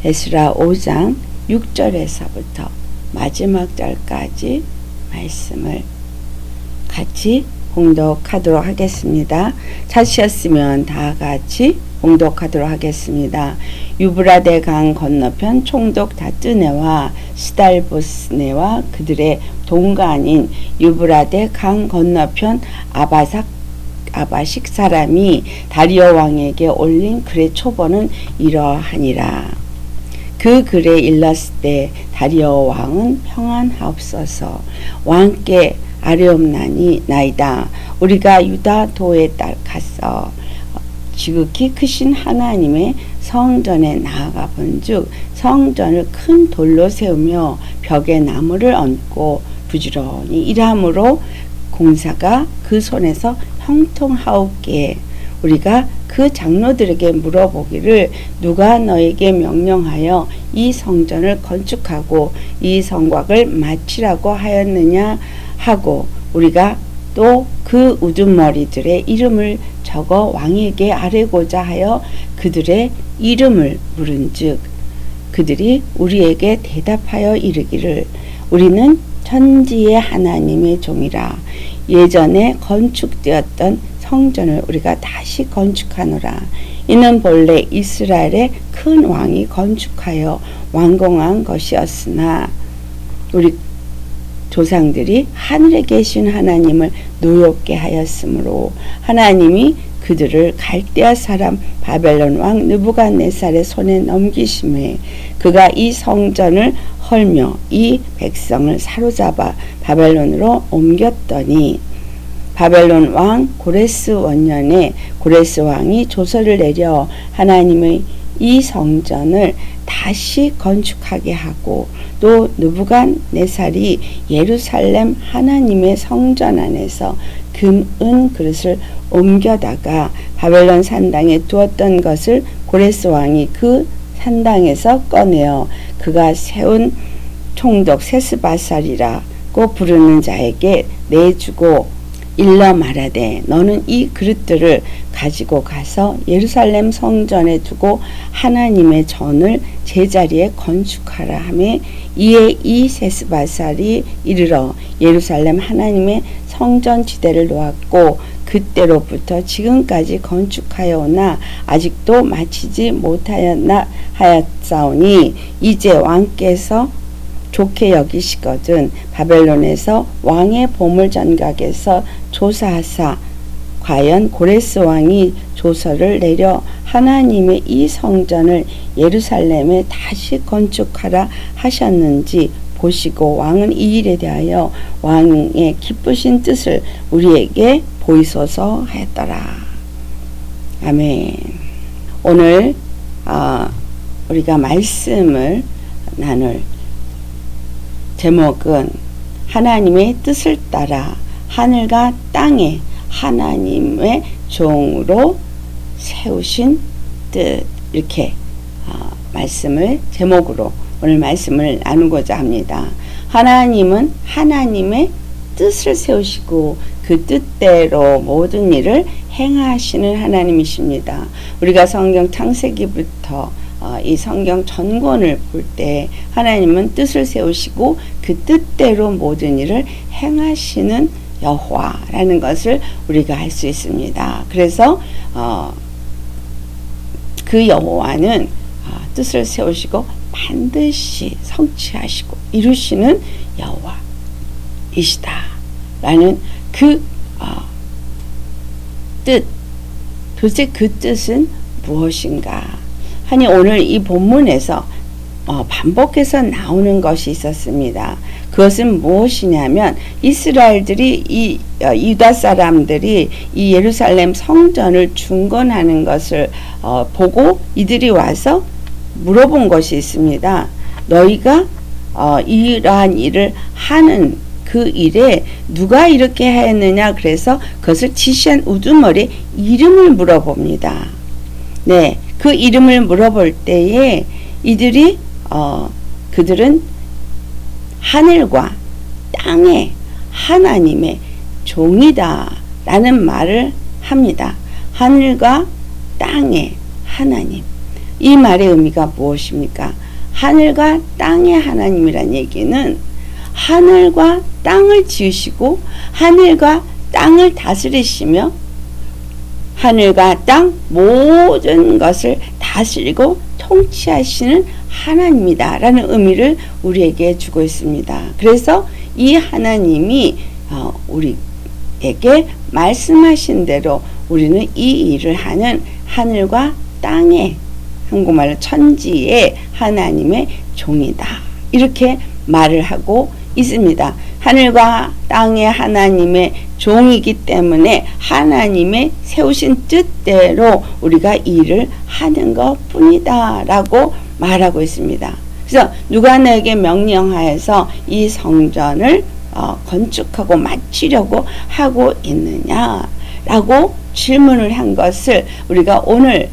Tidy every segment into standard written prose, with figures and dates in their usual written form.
에스라 5장 6절에서부터 마지막 절까지 말씀을 같이 봉독하도록 하겠습니다. 찾으셨으면 다 같이 봉독하도록 하겠습니다. 유브라데 강 건너편 총독 다뜨네와 스달보스네와 그들의 동간인 유브라데 강 건너편 아바식 사람이 다리오 왕에게 올린 글의 초본은 이러하니라. 그 글에 일렀을 때 다리오 왕은 평안하옵소서. 왕께 아뢰옵나이다. 우리가 유다 도에 가서 지극히 크신 하나님의 성전에 나아가 본즉 성전을 큰 돌로 세우며 벽에 나무를 얹고 부지런히 일함으로 공사가 그 손에서 형통하옵기에 우리가 그 장로들에게 물어보기를 누가 너에게 명령하여 이 성전을 건축하고 이 성곽을 마치라고 하였느냐 하고 우리가 또 그 우두머리들의 이름을 적어 왕에게 아뢰고자 하여 그들의 이름을 물은즉 그들이 우리에게 대답하여 이르기를 우리는 천지의 하나님의 종이라. 예전에 건축되었던 성전을 우리가 다시 건축하노라. 이는 본래 이스라엘의 큰 왕이 건축하여 완공한 것이었으나 우리 조상들이 하늘에 계신 하나님을 노엽게 하였으므로 하나님이 그들을 갈대아 사람 바벨론 왕 느부갓네살의 손에 넘기심에 그가 이 성전을 헐며 이 백성을 사로잡아 바벨론으로 옮겼더니 바벨론 왕 고레스 원년에 고레스 왕이 조서를 내려 하나님의 이 성전을 다시 건축하게 하고 또 느부갓네살이 예루살렘 하나님의 성전 안에서 금, 은 그릇을 옮겨다가 바벨론 산당에 두었던 것을 고레스 왕이 그 산당에서 꺼내어 그가 세운 총독 세스바살이라고 부르는 자에게 내주고 일러 말하되 너는 이 그릇들을 가지고 가서 예루살렘 성전에 두고 하나님의 전을 제자리에 건축하라 하매 이에 이 세스바살이 이르러 예루살렘 하나님의 성전 지대를 놓았고 그때로부터 지금까지 건축하여 오나 아직도 마치지 못하였사오니 이제 왕께서 좋게 여기시거든 바벨론에서 왕의 보물전각에서 조사하사 과연 고레스 왕이 조서를 내려 하나님의 이 성전을 예루살렘에 다시 건축하라 하셨는지 보시고 왕은 이 일에 대하여 왕의 기쁘신 뜻을 우리에게 보이소서 하였더라. 아멘. 오늘 우리가 말씀을 나눌 제목은 하나님의 뜻을 따라 하늘과 땅에 하나님의 종으로 세우신 뜻 이렇게 말씀을 제목으로 오늘 말씀을 나누고자 합니다. 하나님은 하나님의 뜻을 세우시고 그 뜻대로 모든 일을 행하시는 하나님이십니다. 우리가 성경 창세기부터 이 성경 전권을 볼 때 하나님은 뜻을 세우시고 그 뜻대로 모든 일을 행하시는 여호와라는 것을 우리가 알 수 있습니다. 그래서 그 여호와는 뜻을 세우시고 반드시 성취하시고 이루시는 여호와이시다 라는 그 뜻, 도대체 그 뜻은 무엇인가 하니 오늘 이 본문에서 반복해서 나오는 것이 있었습니다. 그것은 무엇이냐면 이스라엘들이 이 유다 사람들이 이 예루살렘 성전을 중건하는 것을 보고 이들이 와서 물어본 것이 있습니다. 너희가 이러한 일을 하는 그 일에 누가 이렇게 했느냐 그래서 그것을 지시한 우두머리 이름을 물어봅니다. 네, 그 이름을 물어볼 때에 이들이 그들은 하늘과 땅의 하나님의 종이다 라는 말을 합니다. 하늘과 땅의 하나님. 이 말의 의미가 무엇입니까? 하늘과 땅의 하나님이란 얘기는 하늘과 땅을 지으시고 하늘과 땅을 다스리시며 하늘과 땅 모든 것을 다스리고 통치하시는 하나님이다 라는 의미를 우리에게 주고 있습니다. 그래서 이 하나님이 우리에게 말씀하신 대로 우리는 이 일을 하는 하늘과 땅의, 한국말로 천지의 하나님의 종이다, 이렇게 말을 하고 있습니다. 하늘과 땅의 하나님의 종이기 때문에 하나님의 세우신 뜻대로 우리가 일을 하는 것 뿐이다 라고 말하고 있습니다. 그래서 누가 너에게 명령하여서 이 성전을 건축하고 마치려고 하고 있느냐 라고 질문을 한 것을 우리가 오늘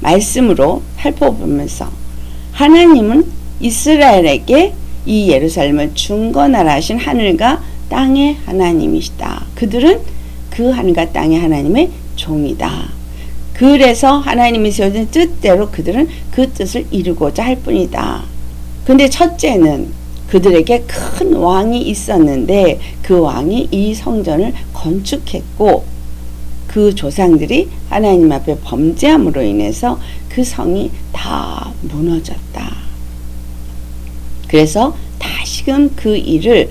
말씀으로 살펴보면서, 하나님은 이스라엘에게 이 예루살렘을 중건하라 하신 하늘과 땅의 하나님이시다. 그들은 그 하늘과 땅의 하나님의 종이다. 그래서 하나님이 세워진 뜻대로 그들은 그 뜻을 이루고자 할 뿐이다. 근데 첫째는 그들에게 큰 왕이 있었는데 그 왕이 이 성전을 건축했고 그 조상들이 하나님 앞에 범죄함으로 인해서 그 성이 다 무너졌다. 그래서 다시금 그 일을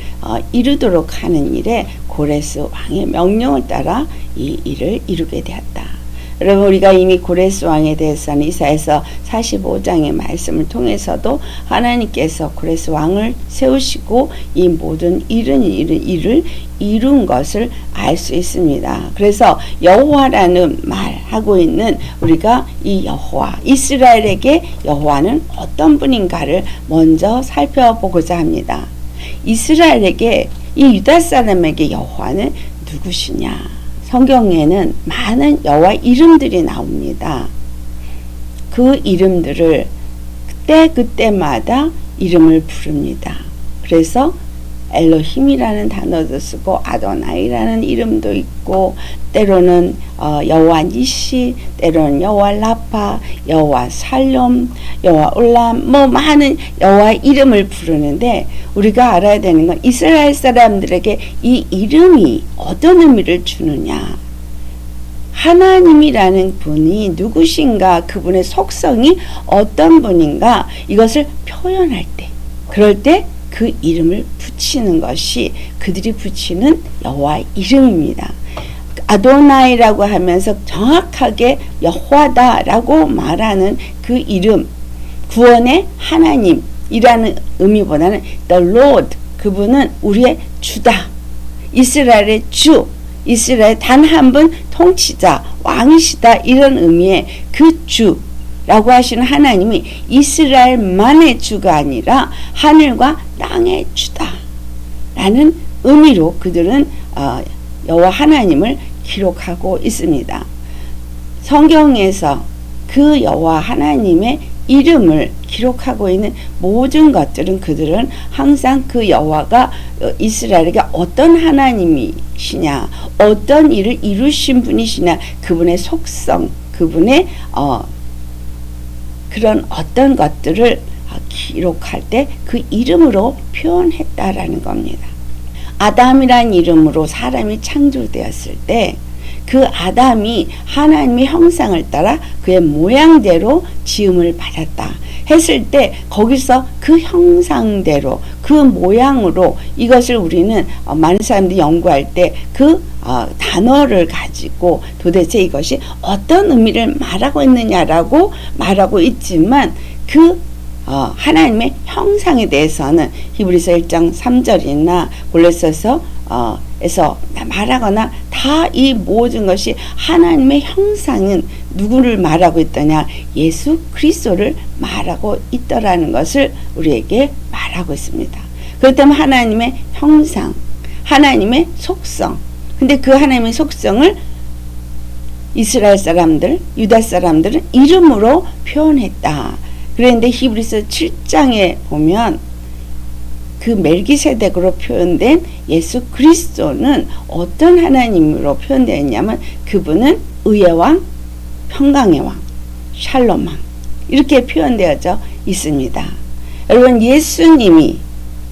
이루도록 하는 일에 고레스 왕의 명령을 따라 이 일을 이루게 되었다. 여러분, 우리가 이미 고레스 왕에 대해서는 이사야서 45장의 말씀을 통해서도 하나님께서 고레스 왕을 세우시고 이 모든 일을 이룬 것을 알 수 있습니다. 그래서 여호와라는 말하고 있는 우리가 이 여호와, 이스라엘에게 여호와는 어떤 분인가를 먼저 살펴보고자 합니다. 이스라엘에게, 이 유다 사람에게 여호와는 누구시냐? 성경에는 많은 여호와 이름들이 나옵니다. 그 이름들을 그때마다 이름을 부릅니다. 그래서 엘로힘이라는 단어도 쓰고 아도나이라는 이름도 있고, 때로는 여호와 니시, 때로는 여호와 라파, 여호와 살롬, 여호와 올람, 많은 여호와 이름을 부르는데, 우리가 알아야 되는 건 이스라엘 사람들에게 이 이름이 어떤 의미를 주느냐, 하나님이라는 분이 누구신가, 그분의 속성이 어떤 분인가, 이것을 표현할 때, 그럴 때 그 이름을 붙이는 것이 그들이 붙이는 여호와 이름입니다. 아도나이라고 하면서 정확하게 여호와다라고 말하는 그 이름, 구원의 하나님이라는 의미보다는 The Lord, 그분은 우리의 주다, 이스라엘의 주, 이스라엘 단 한 분 통치자, 왕이시다, 이런 의미의 그 주 라고 하시는 하나님이 이스라엘만의 주가 아니라 하늘과 땅의 주다 라는 의미로 그들은 여호와 하나님을 기록하고 있습니다. 성경에서 그 여호와 하나님의 이름을 기록하고 있는 모든 것들은, 그들은 항상 그 여호와가 이스라엘에게 어떤 하나님이시냐, 어떤 일을 이루신 분이시냐, 그분의 속성, 그분의 그런 어떤 것들을 기록할 때 그 이름으로 표현했다라는 겁니다. 아담이란 이름으로 사람이 창조되었을 때 그 아담이 하나님의 형상을 따라 그의 모양대로 지음을 받았다 했을 때, 거기서 그 형상대로 그 모양으로, 이것을 우리는 많은 사람들이 연구할 때 그 단어를 가지고 도대체 이것이 어떤 의미를 말하고 있느냐라고 말하고 있지만, 그 하나님의 형상에 대해서는 히브리서 1장 3절이나 골로새서 에서 말하거나 다 이 모든 것이 하나님의 형상은 누구를 말하고 있더냐, 예수 그리스도를 말하고 있더라는 것을 우리에게 말하고 있습니다. 그렇다면 하나님의 형상, 하나님의 속성, 근데 그 하나님의 속성을 이스라엘 사람들, 유다 사람들은 이름으로 표현했다. 그런데 히브리서 7장에 보면 그 멜기세덱으로 표현된 예수 그리스도는 어떤 하나님으로 표현되어 있냐면, 그분은 의의 왕, 평강의 왕, 샬롬 왕, 이렇게 표현되어져 있습니다. 여러분, 예수님이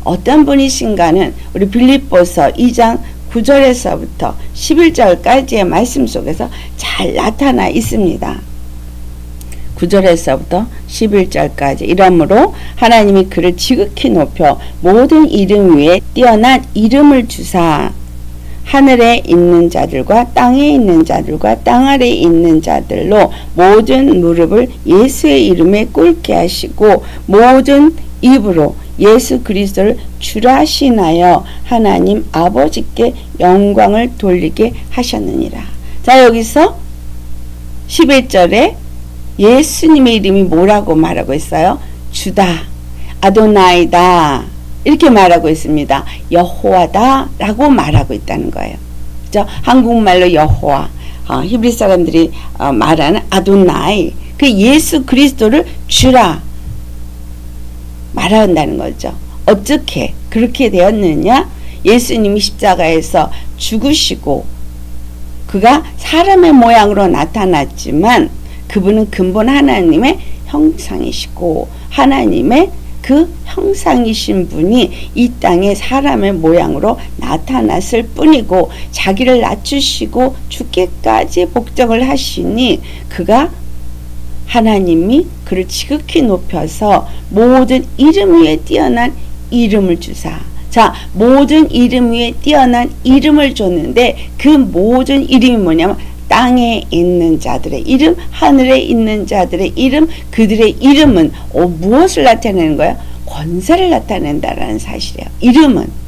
어떤 분이신가는 우리 빌립보서 2장 9절에서부터 11절까지의 말씀 속에서 잘 나타나 있습니다. 9절에서부터 11절까지. 이러므로 하나님이 그를 지극히 높여 모든 이름 위에 뛰어난 이름을 주사 하늘에 있는 자들과 땅에 있는 자들과 땅 아래에 있는 자들로 모든 무릎을 예수의 이름에 꿇게 하시고 모든 입으로 예수 그리스도를 주라 신하여 하나님 아버지께 영광을 돌리게 하셨느니라. 자, 여기서 11절에 예수님의 이름이 뭐라고 말하고 있어요? 주다, 아도나이다, 이렇게 말하고 있습니다. 여호와다 라고 말하고 있다는 거예요. 그죠? 한국말로 여호와, 히브리 사람들이 말하는 아도나이, 그 예수 그리스도를 주라 말한다는 거죠. 어떻게 그렇게 되었느냐? 예수님이 십자가에서 죽으시고 그가 사람의 모양으로 나타났지만 그분은 근본 하나님의 형상이시고 하나님의 그 형상이신 분이 이 땅에 사람의 모양으로 나타났을 뿐이고 자기를 낮추시고 죽기까지 복종을 하시니 그가 하나님이 그를 지극히 높여서 모든 이름 위에 뛰어난 이름을 주사. 자, 모든 이름 위에 뛰어난 이름을 줬는데 그 모든 이름이 뭐냐면 땅에 있는 자들의 이름, 하늘에 있는 자들의 이름, 그들의 이름은 무엇을 나타내는 거예요? 권세를 나타낸다라는 사실이에요. 이름은.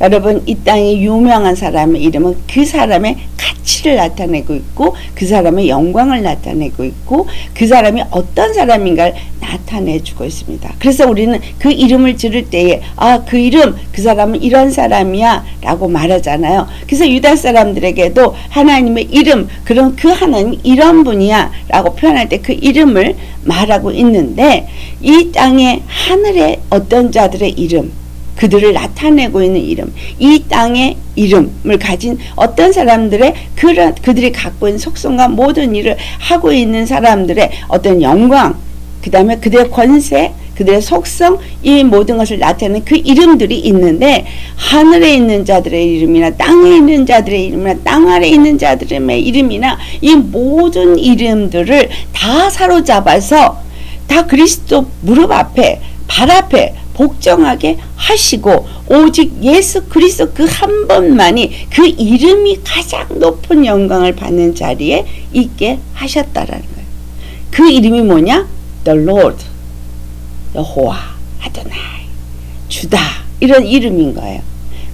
여러분, 이 땅에 유명한 사람의 이름은 그 사람의 가치를 나타내고 있고 그 사람의 영광을 나타내고 있고 그 사람이 어떤 사람인가를 나타내주고 있습니다. 그래서 우리는 그 이름을 들을 때에 그 이름, 그 사람은 이런 사람이야 라고 말하잖아요. 그래서 유다 사람들에게도 하나님의 이름, 그럼 그 하나님 이런 분이야 라고 표현할 때 그 이름을 말하고 있는데 이 땅에 하늘에 어떤 자들의 이름, 그들을 나타내고 있는 이름, 이 땅의 이름을 가진 어떤 사람들의 그들이 갖고 있는 속성과 모든 일을 하고 있는 사람들의 어떤 영광, 그 다음에 그들의 권세, 그들의 속성, 이 모든 것을 나타내는 그 이름들이 있는데 하늘에 있는 자들의 이름이나 땅에 있는 자들의 이름이나 땅 아래에 있는 자들의 이름이나 이 모든 이름들을 다 사로잡아서 다 그리스도 무릎 앞에, 발 앞에 복종하게 하시고 오직 예수 그리스도 그 한 번만이 그 이름이 가장 높은 영광을 받는 자리에 있게 하셨다라는 거예요. 그 이름이 뭐냐? The Lord, 여호와, 아도나이, 주다, 이런 이름인 거예요.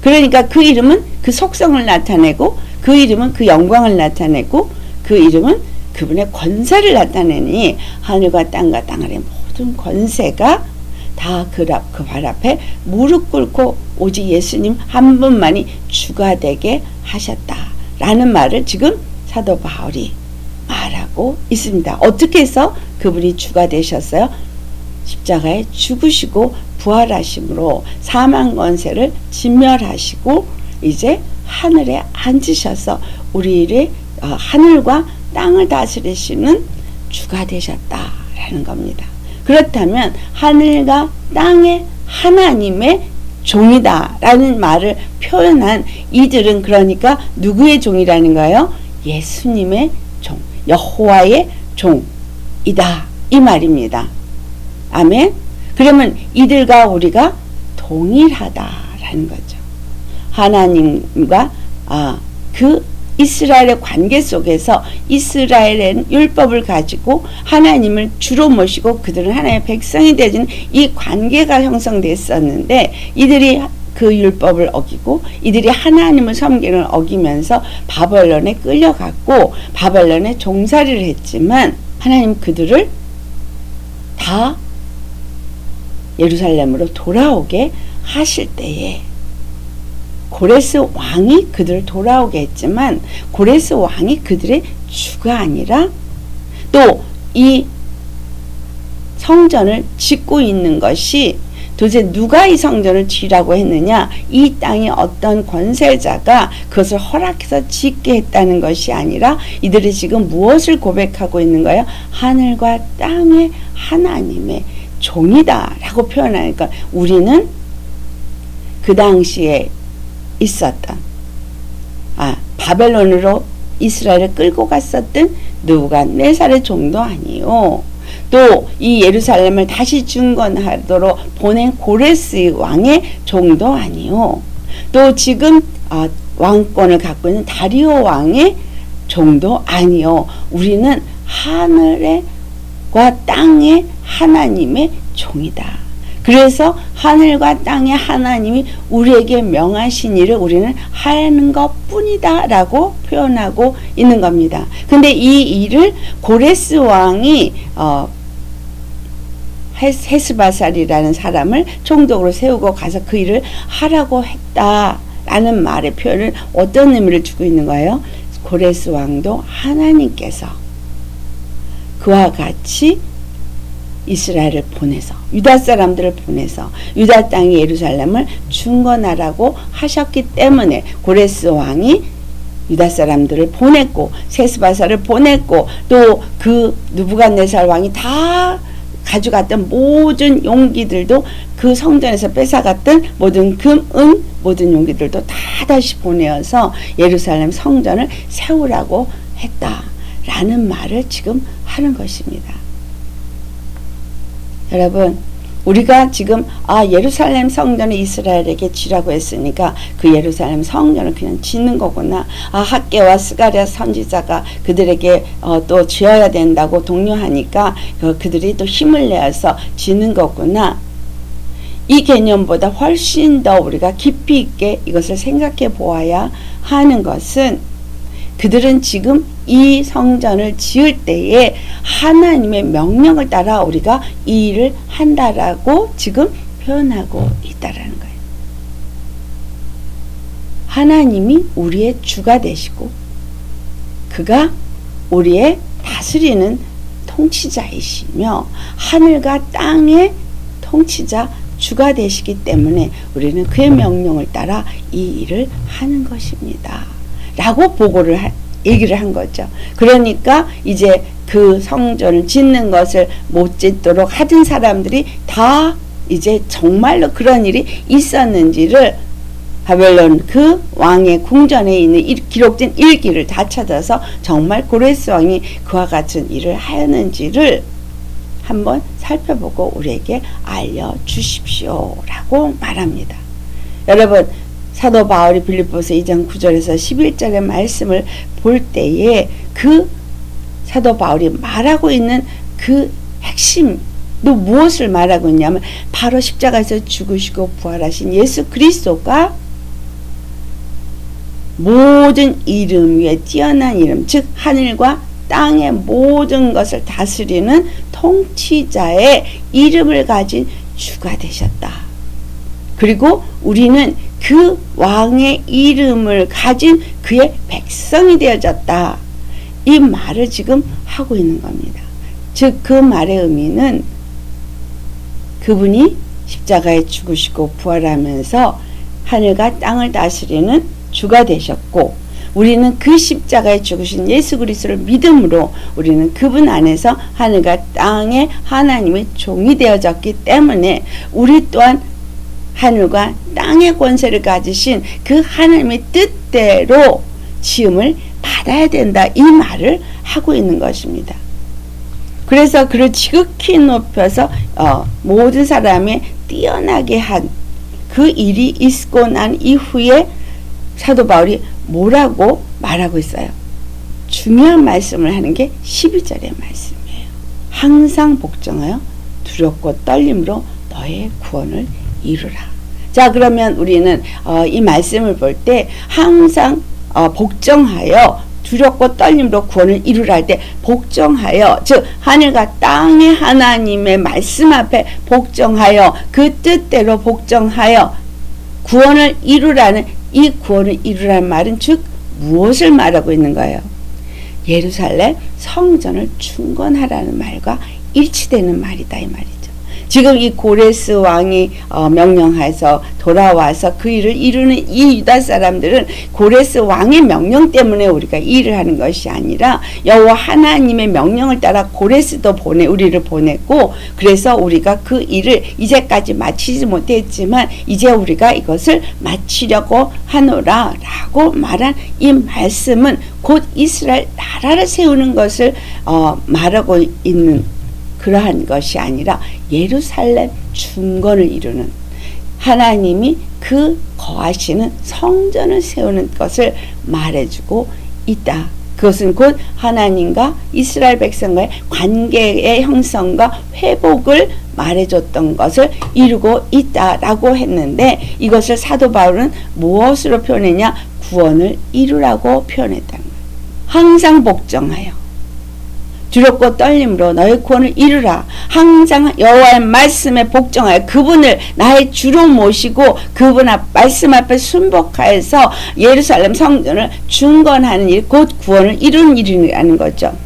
그러니까 그 이름은 그 속성을 나타내고 그 이름은 그 영광을 나타내고 그 이름은 그분의 권세를 나타내니 하늘과 땅과 땅 아래 모든 권세가 다 그 발 앞에 무릎 꿇고 오직 예수님 한 분만이 주가 되게 하셨다라는 말을 지금 사도 바울이 말하고 있습니다. 어떻게 해서 그분이 주가 되셨어요? 십자가에 죽으시고 부활하심으로 사망 권세를 진멸하시고 이제 하늘에 앉으셔서 우리를 하늘과 땅을 다스리시는 주가 되셨다라는 겁니다. 그렇다면 하늘과 땅의 하나님의 종이다 라는 말을 표현한 이들은 그러니까 누구의 종이라는 거예요? 예수님의 종, 여호와의 종이다 이 말입니다. 아멘. 그러면 이들과 우리가 동일하다라는 거죠. 하나님과 그 이스라엘의 관계 속에서 이스라엘은 율법을 가지고 하나님을 주로 모시고 그들은 하나님의 백성이 되는 이 관계가 형성됐었는데 이들이 그 율법을 어기고 이들이 하나님을 섬기는 어기면서 바벨론에 끌려갔고 바벨론에 종살이를 했지만 하나님 그들을 다 예루살렘으로 돌아오게 하실 때에 고레스 왕이 그들을 돌아오게 했지만 고레스 왕이 그들의 주가 아니라 또 이 성전을 짓고 있는 것이 도대체 누가 이 성전을 지으라고 했느냐? 이 땅에 어떤 권세자가 그것을 허락해서 짓게 했다는 것이 아니라 이들이 지금 무엇을 고백하고 있는 거예요? 하늘과 땅의 하나님의 종이다 라고 표현하니까 우리는 그 당시에 있었던 바벨론으로 이스라엘을 끌고 갔었던 느부갓네살의 종도 아니요. 또 이 예루살렘을 다시 중건하도록 보낸 고레스 왕의 종도 아니요. 또 지금 왕권을 갖고 있는 다리오 왕의 종도 아니요. 우리는 하늘과 땅의 하나님의 종이다. 그래서 하늘과 땅의 하나님이 우리에게 명하신 일을 우리는 하는 것뿐이다 라고 표현하고 있는 겁니다. 근데 이 일을 고레스 왕이 헤스바살이라는 사람을 총독으로 세우고 가서 그 일을 하라고 했다라는 말의 표현을 어떤 의미를 주고 있는 거예요? 고레스 왕도 하나님께서 그와 같이 이스라엘을 보내서 유다 사람들을 보내서 유다 땅의 예루살렘을 중건하라고 하셨기 때문에 고레스 왕이 유다 사람들을 보냈고 세스바사를 보냈고 또 그 느부갓네살 왕이 다 가져갔던 모든 용기들도 그 성전에서 뺏어갔던 모든 금, 은, 모든 용기들도 다 다시 보내어서 예루살렘 성전을 세우라고 했다라는 말을 지금 하는 것입니다. 여러분, 우리가 지금 예루살렘 성전을 이스라엘에게 지라고 했으니까 그 예루살렘 성전을 그냥 짓는 거구나. 학개와 스가랴 선지자가 그들에게 또 지어야 된다고 독려하니까 그들이 또 힘을 내어서 짓는 거구나. 이 개념보다 훨씬 더 우리가 깊이 있게 이것을 생각해 보아야 하는 것은 그들은 지금 이 성전을 지을 때에 하나님의 명령을 따라 우리가 이 일을 한다라고 지금 표현하고 있다라는 거예요. 하나님이 우리의 주가 되시고 그가 우리의 다스리는 통치자이시며 하늘과 땅의 통치자 주가 되시기 때문에 우리는 그의 명령을 따라 이 일을 하는 것입니다. 라고 얘기를 한 거죠. 그러니까 이제 그 성전을 짓는 것을 못 짓도록 하던 사람들이 다 이제 정말로 그런 일이 있었는지를 바벨론 그 왕의 궁전에 있는 기록된 일기를 다 찾아서 정말 고레스 왕이 그와 같은 일을 하였는지를 한번 살펴보고 우리에게 알려주십시오 라고 말합니다. 여러분, 사도 바울이 빌립보서 2장 9절에서 11절의 말씀을 볼 때에 그 사도 바울이 말하고 있는 그 핵심도 무엇을 말하고 있냐면 바로 십자가에서 죽으시고 부활하신 예수 그리스도가 모든 이름 위에 뛰어난 이름, 즉 하늘과 땅의 모든 것을 다스리는 통치자의 이름을 가진 주가 되셨다. 그리고 우리는 그 왕의 이름을 가진 그의 백성이 되어졌다. 이 말을 지금 하고 있는 겁니다. 즉 그 말의 의미는 그분이 십자가에 죽으시고 부활하면서 하늘과 땅을 다스리는 주가 되셨고 우리는 그 십자가에 죽으신 예수 그리스도를 믿음으로 우리는 그분 안에서 하늘과 땅의 하나님의 종이 되어졌기 때문에 우리 또한 하늘과 땅의 권세를 가지신 그 하나님의 뜻대로 지음을 받아야 된다. 이 말을 하고 있는 것입니다. 그래서 그를 지극히 높여서 모든 사람의 뛰어나게 한 그 일이 있고 난 이후에 사도 바울이 뭐라고 말하고 있어요? 중요한 말씀을 하는 게 12절의 말씀이에요. 항상 복종하여 두렵고 떨림으로 너의 구원을 이루라. 자, 그러면 우리는 이 말씀을 볼 때 항상 복종하여 두렵고 떨림으로 구원을 이루라 할 때 복종하여, 즉 하늘과 땅의 하나님의 말씀 앞에 복종하여 그 뜻대로 복종하여 구원을 이루라는 이 구원을 이루라는 말은 즉 무엇을 말하고 있는 거예요? 예루살렘 성전을 중건하라는 말과 일치되는 말이다 이 말이죠. 지금 이 고레스 왕이 명령해서 돌아와서 그 일을 이루는 이 유다 사람들은 고레스 왕의 명령 때문에 우리가 일을 하는 것이 아니라 여호와 하나님의 명령을 따라 고레스도 우리를 보냈고, 그래서 우리가 그 일을 이제까지 마치지 못했지만 이제 우리가 이것을 마치려고 하노라 라고 말한 이 말씀은 곧 이스라엘 나라를 세우는 것을 말하고 있는 그러한 것이 아니라 예루살렘 중건을 이루는, 하나님이 그 거하시는 성전을 세우는 것을 말해주고 있다. 그것은 곧 하나님과 이스라엘 백성과의 관계의 형성과 회복을 말해줬던 것을 이루고 있다라고 했는데, 이것을 사도 바울은 무엇으로 표현했냐? 구원을 이루라고 표현했다는 거예요. 항상 복종하여 두렵고 떨림으로 너의 구원을 이루라. 항상 여호와의 말씀에 복종하여 그분을 나의 주로 모시고 그분 말씀 앞에 순복하여서 예루살렘 성전을 중건하는 일, 곧 구원을 이루는 일이라는 거죠.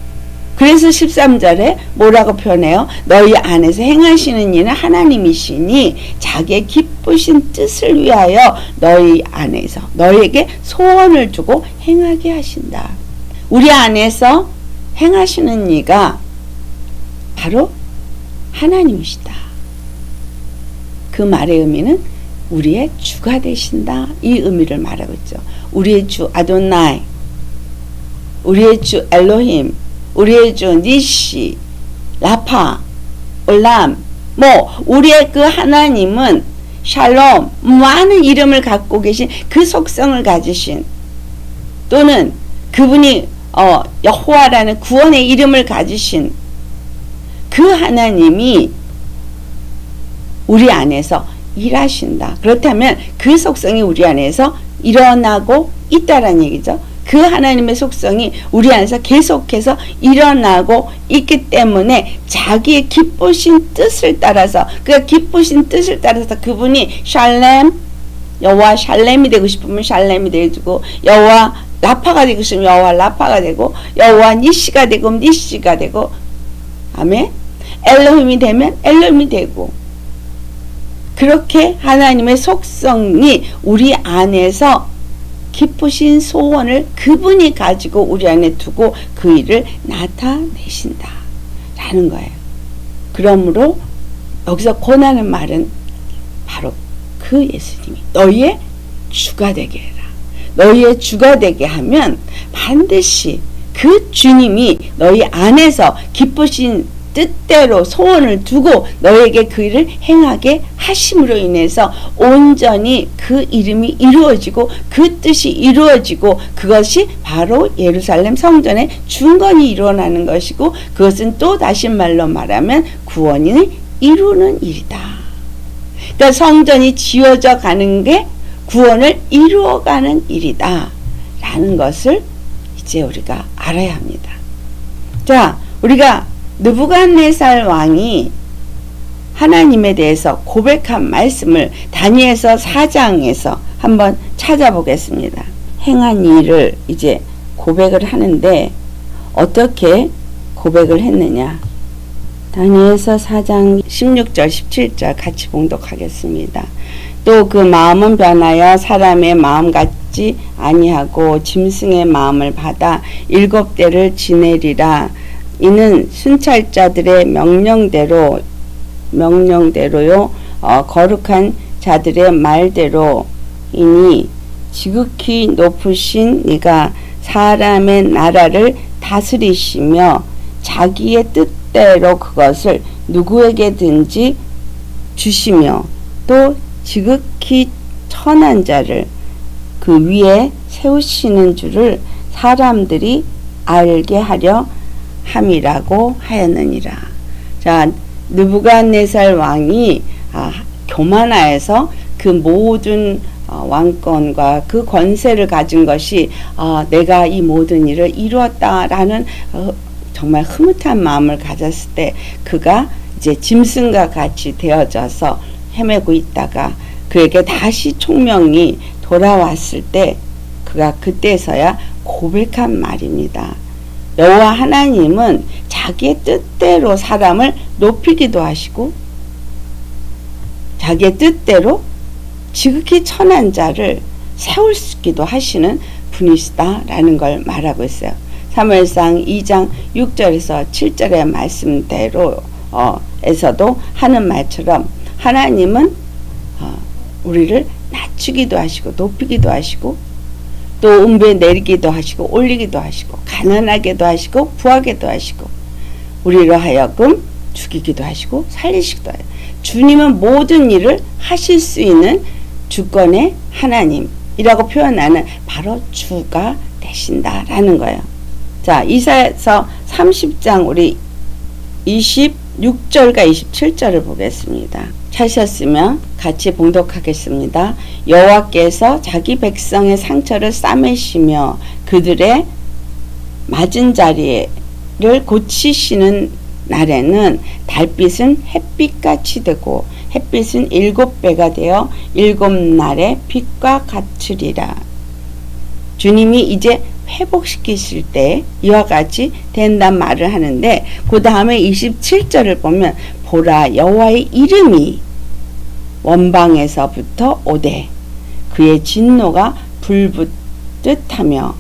그래서 13절에 뭐라고 표현해요? 너희 안에서 행하시는 이는 하나님이시니 자기의 기쁘신 뜻을 위하여 너희 안에서 너희에게 소원을 주고 행하게 하신다. 우리 안에서 행하시는 이가 바로 하나님이시다. 그 말의 의미는 우리의 주가 되신다, 이 의미를 말하고 있죠. 우리의 주 아도나이, 우리의 주 엘로힘, 우리의 주 니시, 라파, 올람, 우리의 그 하나님은 샬롬, 많은 이름을 갖고 계신, 그 속성을 가지신, 또는 그분이 여호와라는 구원의 이름을 가지신 그 하나님이 우리 안에서 일하신다. 그렇다면 그 속성이 우리 안에서 일어나고 있다라는 얘기죠. 그 하나님의 속성이 우리 안에서 계속해서 일어나고 있기 때문에 자기의 기쁘신 뜻을 따라서, 그 기쁘신 뜻을 따라서 그분이 샬렘, 여호와 샬렘이 되고 싶으면 샬렘이 되고, 여호와 라파가 되고 싶으면 여호와 라파가 되고, 여호와 니시가 되고 니시가 되고, 아멘. 엘로힘이 되면 엘로힘이 되고, 그렇게 하나님의 속성이 우리 안에서 기쁘신 소원을 그분이 가지고 우리 안에 두고 그 일을 나타내신다 라는 거예요. 그러므로 여기서 권하는 말은 바로 그 예수님이 너희의 주가 되게 해라. 너희의 주가 되게 하면 반드시 그 주님이 너희 안에서 기쁘신 뜻대로 소원을 두고 너에게 그 일을 행하게 하심으로 인해서 온전히 그 이름이 이루어지고 그 뜻이 이루어지고, 그것이 바로 예루살렘 성전의 중건이 일어나는 것이고, 그것은 또 다시 말로 말하면 구원을 이루는 일이다. 그러니까 성전이 지어져 가는 게 구원을 이루어가는 일이다 라는 것을 이제 우리가 알아야 합니다. 자, 우리가 느부갓네살 왕이 하나님에 대해서 고백한 말씀을 다니엘서 4장에서 한번 찾아보겠습니다. 행한 일을 이제 고백을 하는데 어떻게 고백을 했느냐. 다니엘서 4장 16절 17절 같이 봉독하겠습니다. 또 그 마음은 변하여 사람의 마음 같지 아니하고 짐승의 마음을 받아 7대를 지내리라. 이는 순찰자들의 명령대로요 거룩한 자들의 말대로이니 지극히 높으신 이가 사람의 나라를 다스리시며 자기의 뜻대로 그것을 누구에게든지 주시며 또 지극히 천한 자를 그 위에 세우시는 줄을 사람들이 알게 하려 함이라고 하였느니라. 자, 느부갓네살 왕이 교만하여서 그 모든 왕권과 그 권세를 가진 것이 내가 이 모든 일을 이루었다라는 정말 흐뭇한 마음을 가졌을 때 그가 이제 짐승과 같이 되어져서 헤매고 있다가 그에게 다시 총명이 돌아왔을 때 그가 그때서야 고백한 말입니다. 여호와 하나님은 자기의 뜻대로 사람을 높이기도 하시고 자기의 뜻대로 지극히 선한 자를 세우기도 하시는 분이시다라는 걸 말하고 있어요. 사무엘상 2장 6절에서 7절의 말씀대로 에서도 하는 말처럼 하나님은 우리를 낮추기도 하시고 높이기도 하시고 또 음배 내리기도 하시고 올리기도 하시고 가난하게도 하시고 부하게도 하시고 우리로 하여금 죽이기도 하시고 살리시기도 해요. 주님은 모든 일을 하실 수 있는 주권의 하나님이라고 표현하는 바로 주가 되신다라는 거예요. 자, 이사야서 30장 우리 26절과 27절을 보겠습니다. 찾으셨으면 같이 봉독하겠습니다. 여호와께서 자기 백성의 상처를 싸매시며 그들의 맞은 자리를 고치시는 날에는 달빛은 햇빛같이 되고 햇빛은 7배가 되어 7날의 빛과 같으리라. 주님이 이제 회복시키실 때 이와 같이 된단 말을 하는데 그 다음에 27절을 보면 보라 여호와의 이름이 원방에서부터 오되 그의 진노가 불붙듯 하며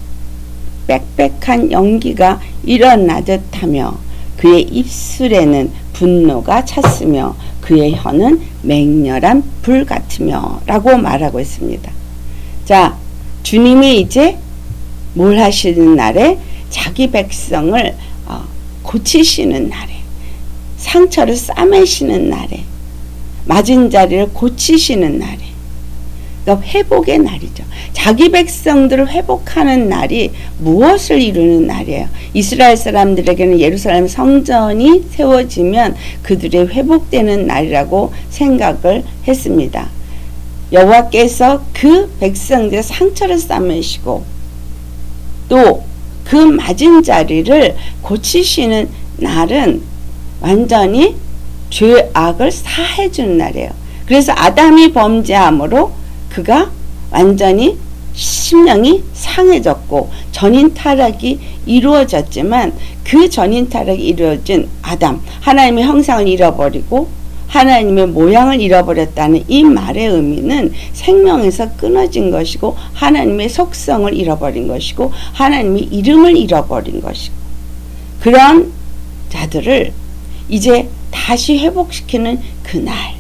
빽빽한 연기가 일어나듯 하며 그의 입술에는 분노가 찼으며 그의 혀는 맹렬한 불 같으며 라고 말하고 있습니다. 자, 주님이 이제 뭘 하시는 날에 자기 백성을 고치시는 날에 상처를 싸매시는 날에 맞은 자리를 고치시는 날에 그러니까 회복의 날이죠. 자기 백성들을 회복하는 날이 무엇을 이루는 날이에요? 이스라엘 사람들에게는 예루살렘 성전이 세워지면 그들의 회복되는 날이라고 생각을 했습니다. 여호와께서 그 백성들의 상처를 싸매시고 또 그 맞은 자리를 고치시는 날은 완전히 죄악을 사해주는 날이에요. 그래서 아담이 범죄함으로 그가 완전히 심령이 상해졌고 전인 타락이 이루어졌지만 그 전인 타락이 이루어진 아담, 하나님의 형상을 잃어버리고 하나님의 모양을 잃어버렸다는 이 말의 의미는 생명에서 끊어진 것이고 하나님의 속성을 잃어버린 것이고 하나님의 이름을 잃어버린 것이고 그런 자들을 이제 다시 회복시키는 그날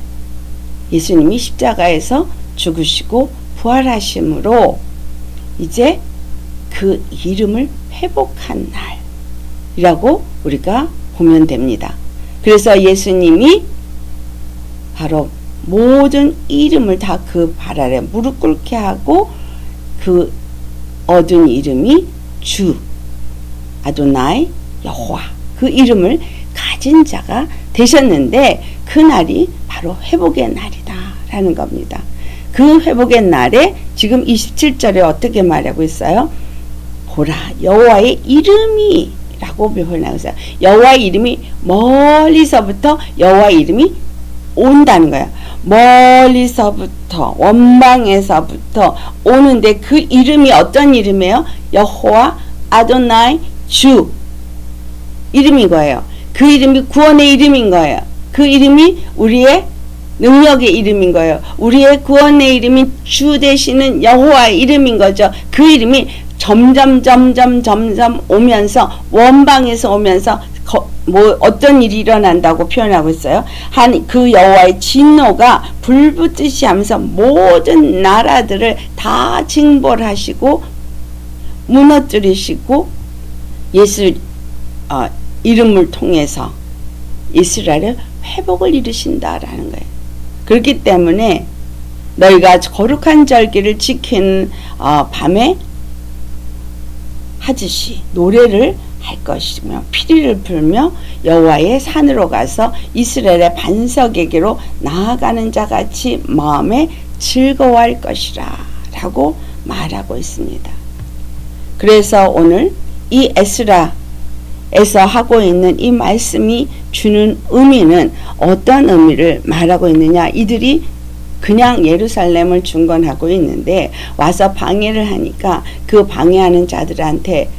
예수님이 십자가에서 죽으시고 부활하심으로 이제 그 이름을 회복한 날이라고 우리가 보면 됩니다. 그래서 예수님이 바로 모든 이름을 다 그 발 아래 무릎 꿇게 하고 그 얻은 이름이 주 아도나이 여호와 그 이름을 가진 자가 되셨는데 그날이 바로 회복의 날이다 라는 겁니다. 그 회복의 날에 지금 27절에 어떻게 말하고 있어요? 보라 여호와의 이름이 라고 표현하고 있어요. 여호와의 이름이 멀리서부터 여호와의 이름이 온다는 거야. 멀리서부터 원방에서부터 오는데 그 이름이 어떤 이름이에요? 여호와 아도나이 주 이름인 거예요. 그 이름이 구원의 이름인 거예요. 그 이름이 우리의 능력의 이름인 거예요. 우리의 구원의 이름이 주 되시는 여호와의 이름인 거죠. 그 이름이 점점 오면서 원방에서 오면서 어떤 일이 일어난다고 표현하고 있어요. 그 여호와의 진노가 불붙듯이 하면서 모든 나라들을 다 징벌하시고 무너뜨리시고 예수 이름을 통해서 이스라엘의 회복을 이루신다라는 거예요. 그렇기 때문에 너희가 거룩한 절기를 지키는 밤에 하듯이 노래를 할 것이며 피리를 불며 여호와의 산으로 가서 이스라엘의 반석에게로 나아가는 자같이 마음에 즐거워할 것이라 라고 말하고 있습니다. 그래서 오늘 이 에스라에서 하고 있는 이 말씀이 주는 의미는 어떤 의미를 말하고 있느냐. 이들이 그냥 예루살렘을 중건하고 있는데 와서 방해를 하니까 그 방해하는 자들한테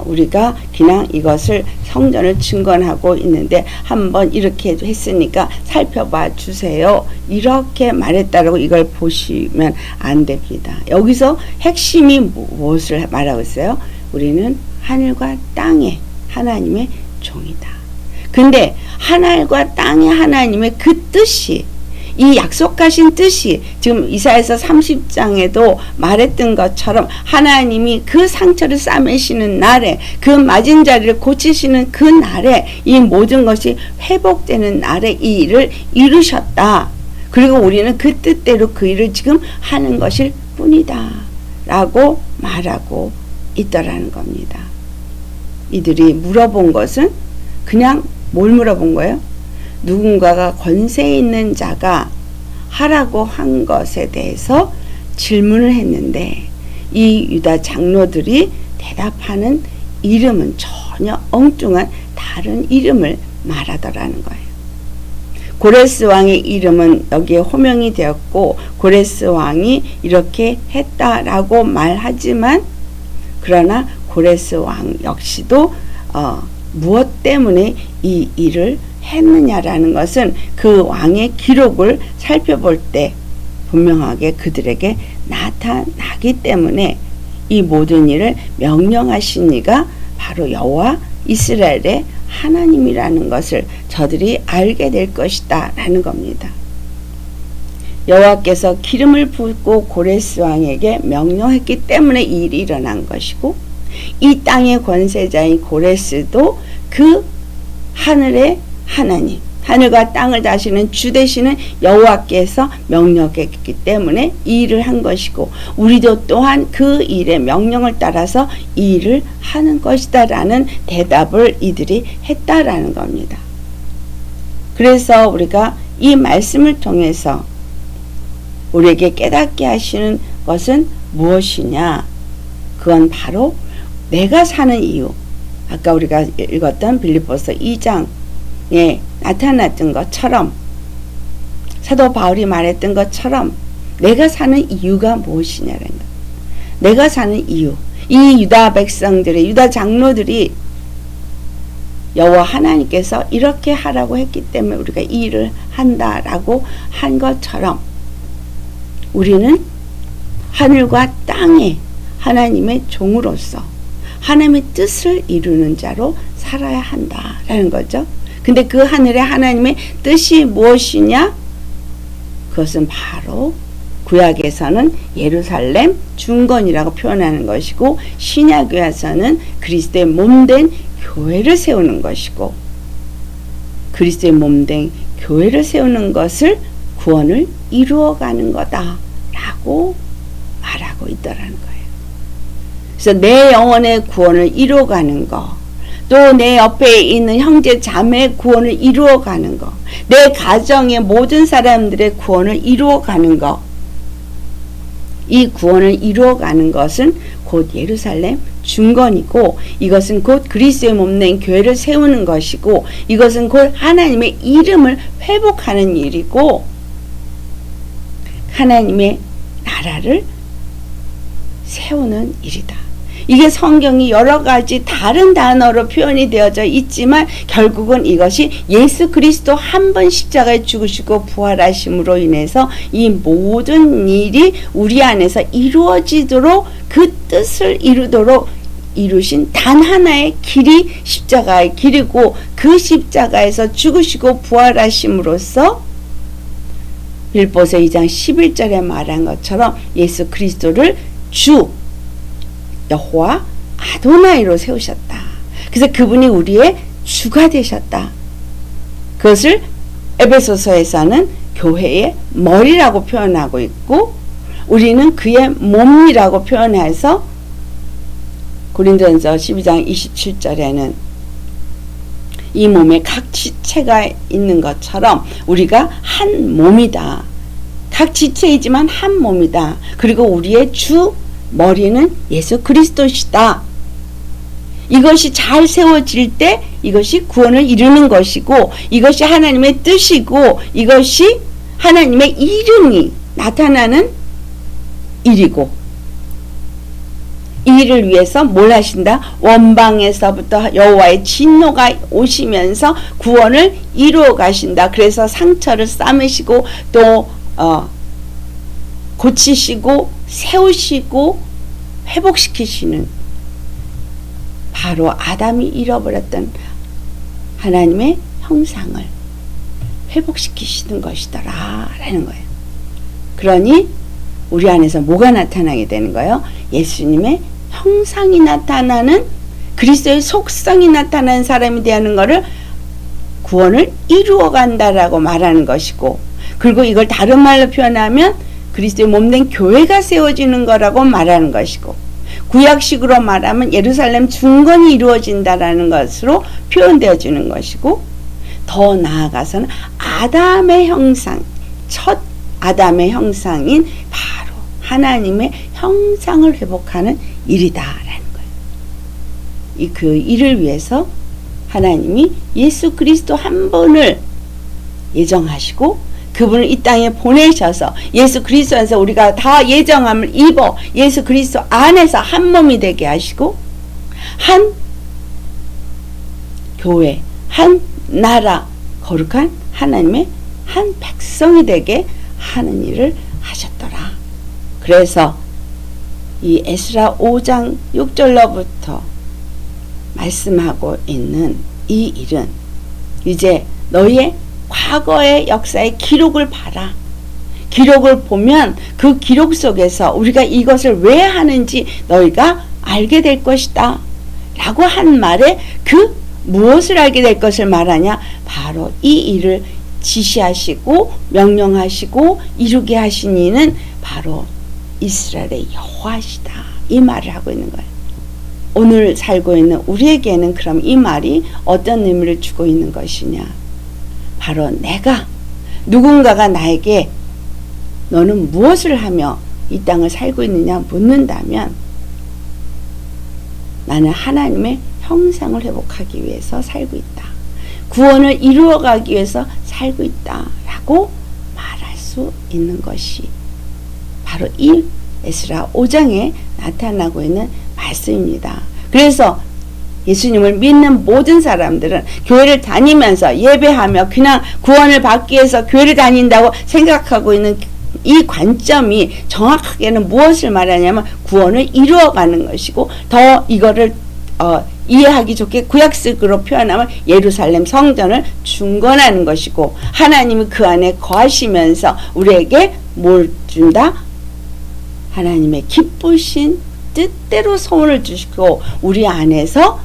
우리가 그냥 이것을 성전을 증거하고 있는데 한번 이렇게 했으니까 살펴봐 주세요. 이렇게 말했다라고 이걸 보시면 안 됩니다. 여기서 핵심이 무엇을 말하고 있어요? 우리는 하늘과 땅의 하나님의 종이다. 근데 하늘과 땅의 하나님의 그 뜻이, 이 약속하신 뜻이 지금 이사야서 30장에도 말했던 것처럼 하나님이 그 상처를 싸매시는 날에, 그 맞은 자리를 고치시는 그 날에 이 모든 것이 회복되는 날에 이 일을 이루셨다. 그리고 우리는 그 뜻대로 그 일을 지금 하는 것일 뿐이다 라고 말하고 있더라는 겁니다. 이들이 물어본 것은 그냥 뭘 물어본 거예요? 누군가가 권세 있는 자가 하라고 한 것에 대해서 질문을 했는데 이 유다 장로들이 대답하는 이름은 전혀 엉뚱한 다른 이름을 말하더라는 거예요. 고레스 왕의 이름은 여기에 호명이 되었고 고레스 왕이 이렇게 했다라고 말하지만, 그러나 고레스 왕 역시도 무엇 때문에 이 일을 했느냐라는 것은 그 왕의 기록을 살펴볼 때 분명하게 그들에게 나타나기 때문에 이 모든 일을 명령하신 이가 바로 여호와 이스라엘의 하나님이라는 것을 저들이 알게 될 것이다 라는 겁니다. 여호와께서 기름을 붓고 고레스 왕에게 명령했기 때문에 이 일이 일어난 것이고, 이 땅의 권세자인 고레스도 그 하늘의 하나님, 하늘과 땅을 다스리는 주 되시는 여호와께서 명령했기 때문에 이 일을 한 것이고, 우리도 또한 그 일의 명령을 따라서 이 일을 하는 것이다 라는 대답을 이들이 했다라는 겁니다. 그래서 우리가 이 말씀을 통해서 우리에게 깨닫게 하시는 것은 무엇이냐? 그건 바로 내가 사는 이유, 아까 우리가 읽었던 빌립보서 2장에 나타났던 것처럼, 사도 바울이 말했던 것처럼 내가 사는 이유가 무엇이냐는 것. 내가 사는 이유, 이 유다 백성들의, 유다 장로들이 여호와 하나님께서 이렇게 하라고 했기 때문에 우리가 이 일을 한다라고 한 것처럼 우리는 하늘과 땅의 하나님의 종으로서 하나님의 뜻을 이루는 자로 살아야 한다라는 거죠. 근데 그 하늘의 하나님의 뜻이 무엇이냐? 그것은 바로 구약에서는 예루살렘 중건이라고 표현하는 것이고, 신약에서는 그리스도의 몸된 교회를 세우는 것이고, 그리스도의 몸된 교회를 세우는 것을 구원을 이루어가는 거다라고 말하고 있더라는 거예요. 그래서 내 영혼의 구원을 이루어가는 거, 또 내 옆에 있는 형제 자매의 구원을 이루어가는 거, 내 가정의 모든 사람들의 구원을 이루어가는 거, 이 구원을 이루어가는 것은 곧 예루살렘 중건이고, 이것은 곧 그리스도의 몸된 교회를 세우는 것이고, 이것은 곧 하나님의 이름을 회복하는 일이고, 하나님의 나라를 세우는 일이다. 이게 성경이 여러 가지 다른 단어로 표현이 되어져 있지만 결국은 이것이 예수 그리스도 한 번 십자가에 죽으시고 부활하심으로 인해서 이 모든 일이 우리 안에서 이루어지도록, 그 뜻을 이루도록 이루신 단 하나의 길이 십자가의 길이고, 그 십자가에서 죽으시고 부활하심으로써 빌보서 2장 11절에 말한 것처럼 예수 그리스도를 주 여호와 아도나이로 세우셨다. 그래서 그분이 우리의 주가 되셨다. 그것을 에베소서에서는 교회의 머리라고 표현하고 있고, 우리는 그의 몸이라고 표현해서 고린도전서 12장 27절에는 이 몸에 각 지체가 있는 것처럼 우리가 한 몸이다. 각 지체이지만 한 몸이다. 그리고 우리의 주 머리는 예수 그리스도시다. 이것이 잘 세워질 때 이것이 구원을 이루는 것이고, 이것이 하나님의 뜻이고, 이것이 하나님의 이름이 나타나는 일이고, 이 일을 위해서 뭘 하신다? 원방에서부터 여호와의 진노가 오시면서 구원을 이루어 가신다. 그래서 상처를 싸매시고 또 고치시고 세우시고 회복시키시는, 바로 아담이 잃어버렸던 하나님의 형상을 회복시키시는 것이더라 라는 거예요. 그러니 우리 안에서 뭐가 나타나게 되는 거예요? 예수님의 형상이 나타나는, 그리스도의 속성이 나타나는 사람이 되는 것을 구원을 이루어 간다라고 말하는 것이고, 그리고 이걸 다른 말로 표현하면 그리스도의 몸된 교회가 세워지는 거라고 말하는 것이고, 구약식으로 말하면 예루살렘 중건이 이루어진다라는 것으로 표현되어지는 것이고, 더 나아가서는 아담의 형상, 첫 아담의 형상인 바로 하나님의 형상을 회복하는 일이다라는 거예요. 그 일을 위해서 하나님이 예수 그리스도 한 분을 예정하시고 그분을 이 땅에 보내셔서 예수 그리스도 안에서 우리가 다 예정함을 입어 예수 그리스도 안에서 한 몸이 되게 하시고, 한 교회, 한 나라, 거룩한 하나님의 한 백성이 되게 하는 일을 하셨더라. 그래서 이 에스라 5장 6절로부터 말씀하고 있는 이 일은 이제 너희의 과거의 역사의 기록을 봐라. 기록을 보면 그 기록 속에서 우리가 이것을 왜 하는지 너희가 알게 될 것이다 라고 한 말에, 그 무엇을 알게 될 것을 말하냐? 바로 이 일을 지시하시고 명령하시고 이루게 하신 이는 바로 이스라엘의 여호와시다, 이 말을 하고 있는 거예요. 오늘 살고 있는 우리에게는 그럼 이 말이 어떤 의미를 주고 있는 것이냐? 바로 내가, 누군가가 나에게 너는 무엇을 하며 이 땅을 살고 있느냐 묻는다면, 나는 하나님의 형상을 회복하기 위해서 살고 있다, 구원을 이루어가기 위해서 살고 있다 라고 말할 수 있는 것이 바로 이 에스라 5장에 나타나고 있는 말씀입니다. 그래서 예수님을 믿는 모든 사람들은 교회를 다니면서 예배하며 그냥 구원을 받기 위해서 교회를 다닌다고 생각하고 있는 이 관점이 정확하게는 무엇을 말하냐면 구원을 이루어가는 것이고, 더 이거를 이해하기 좋게 구약식으로 표현하면 예루살렘 성전을 중건하는 것이고, 하나님이 그 안에 거하시면서 우리에게 뭘 준다? 하나님의 기쁘신 뜻대로 소원을 주시고 우리 안에서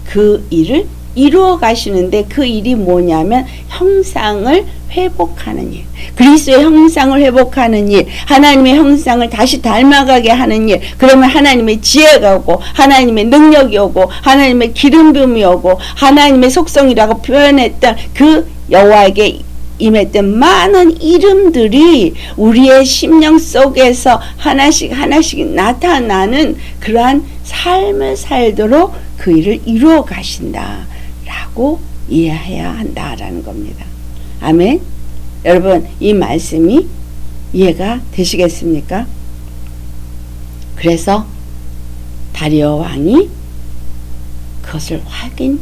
그 일을 이루어 가시는데, 그 일이 뭐냐면 형상을 회복하는 일, 그리스도의 형상을 회복하는 일, 하나님의 형상을 다시 닮아가게 하는 일. 그러면 하나님의 지혜가 오고 하나님의 능력이 오고 하나님의 기름 부음이 오고 하나님의 속성이라고 표현했던 그 여호와에게 임했던 많은 이름들이 우리의 심령 속에서 하나씩 하나씩 나타나는 그러한 삶을 살도록 그 일을 이루어 가신다 라고 이해해야 한다라는 겁니다. 아멘. 여러분, 이 말씀이 이해가 되시겠습니까? 그래서 다리오 왕이 그것을 확인할